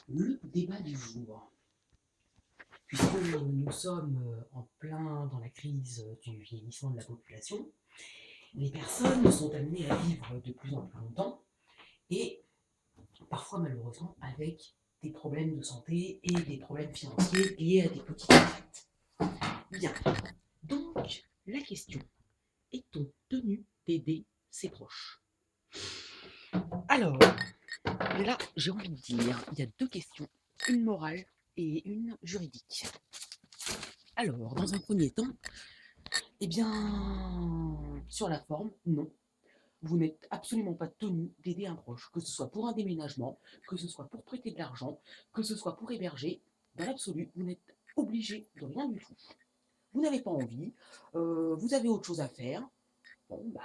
Le débat du jour. Puisque nous sommes en plein dans la crise du vieillissement de la population, les personnes sont amenées à vivre de plus en plus longtemps et parfois malheureusement avec des problèmes de santé et des problèmes financiers liés à des petites retraites. Bien, donc la question, est-on tenu d'aider ses proches? Alors, là j'ai envie de dire, il y a deux questions, une morale et une juridique. Alors, dans un premier temps, eh bien, sur la forme, non. Vous n'êtes absolument pas tenu d'aider un proche, que ce soit pour un déménagement, que ce soit pour prêter de l'argent, que ce soit pour héberger. Dans l'absolu, vous n'êtes obligé de rien du tout. Vous n'avez pas envie, vous avez autre chose à faire. Bon, bah,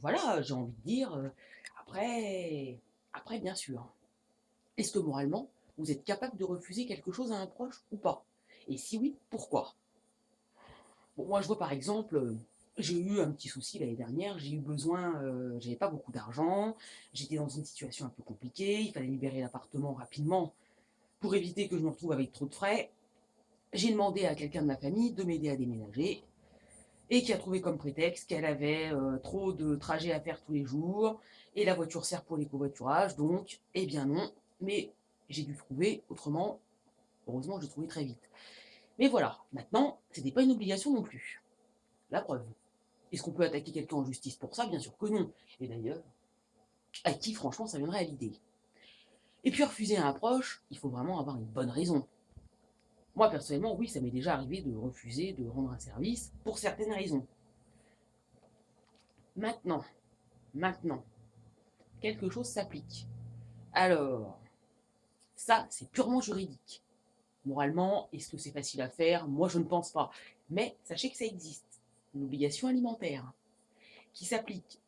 voilà, j'ai envie de dire. Après, bien sûr, est-ce que moralement, vous êtes capable de refuser quelque chose à un proche ou pas? Et si oui, pourquoi? Bon, moi, je vois par exemple, j'ai eu un petit souci l'année dernière, j'ai eu besoin, j'avais pas beaucoup d'argent, j'étais dans une situation un peu compliquée, il fallait libérer l'appartement rapidement pour éviter que je me retrouve avec trop de frais. J'ai demandé à quelqu'un de ma famille de m'aider à déménager et qui a trouvé comme prétexte qu'elle avait trop de trajets à faire tous les jours et la voiture sert pour les covoiturages, donc, eh bien non, mais j'ai dû trouver autrement. Heureusement, j'ai trouvé très vite. Mais voilà, maintenant, c'était pas une obligation non plus. La preuve. Est-ce qu'on peut attaquer quelqu'un en justice pour ça? Bien sûr que non. Et d'ailleurs, à qui franchement ça viendrait à l'idée? Et puis refuser à un proche, il faut vraiment avoir une bonne raison. Moi personnellement, oui, ça m'est déjà arrivé de refuser de rendre un service pour certaines raisons. Maintenant, maintenant, quelque chose s'applique. Alors, ça, c'est purement juridique. Moralement, est-ce que c'est facile à faire? Moi, je ne pense pas. Mais sachez que ça existe. Une obligation alimentaire qui s'applique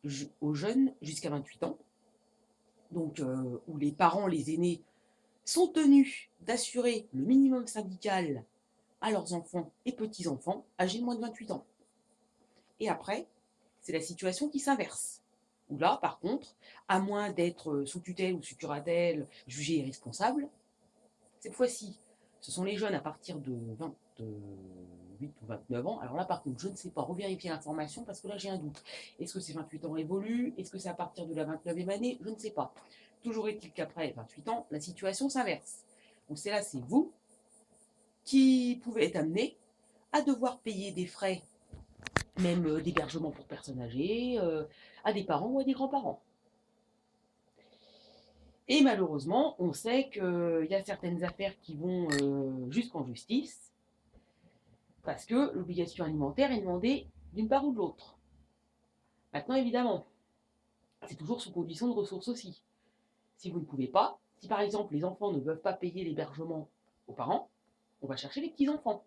aux jeunes jusqu'à 28 ans, donc où les parents, les aînés, sont tenus d'assurer le minimum syndical à leurs enfants et petits-enfants âgés de moins de 28 ans. Et après, c'est la situation qui s'inverse. Où là, par contre, à moins d'être sous tutelle ou sous curatelle, jugés irresponsables, cette fois-ci, ce sont les jeunes à partir de 28 ou 29 ans. Alors là, par contre, je ne sais pas, revérifier l'information parce que là, j'ai un doute. Est-ce que c'est 28 ans évolue? Est-ce que c'est à partir de la 29e année? Je ne sais pas. Toujours est-il qu'après 28 ans, la situation s'inverse. Donc c'est là, c'est vous qui pouvez être amené à devoir payer des frais, même d'hébergement pour personnes âgées, à des parents ou à des grands-parents. Et malheureusement, on sait qu'il y a certaines affaires qui vont jusqu'en justice, parce que l'obligation alimentaire est demandée d'une part ou de l'autre. Maintenant, évidemment, c'est toujours sous condition de ressources aussi. Si vous ne pouvez pas, si par exemple les enfants ne peuvent pas payer l'hébergement aux parents, on va chercher les petits-enfants.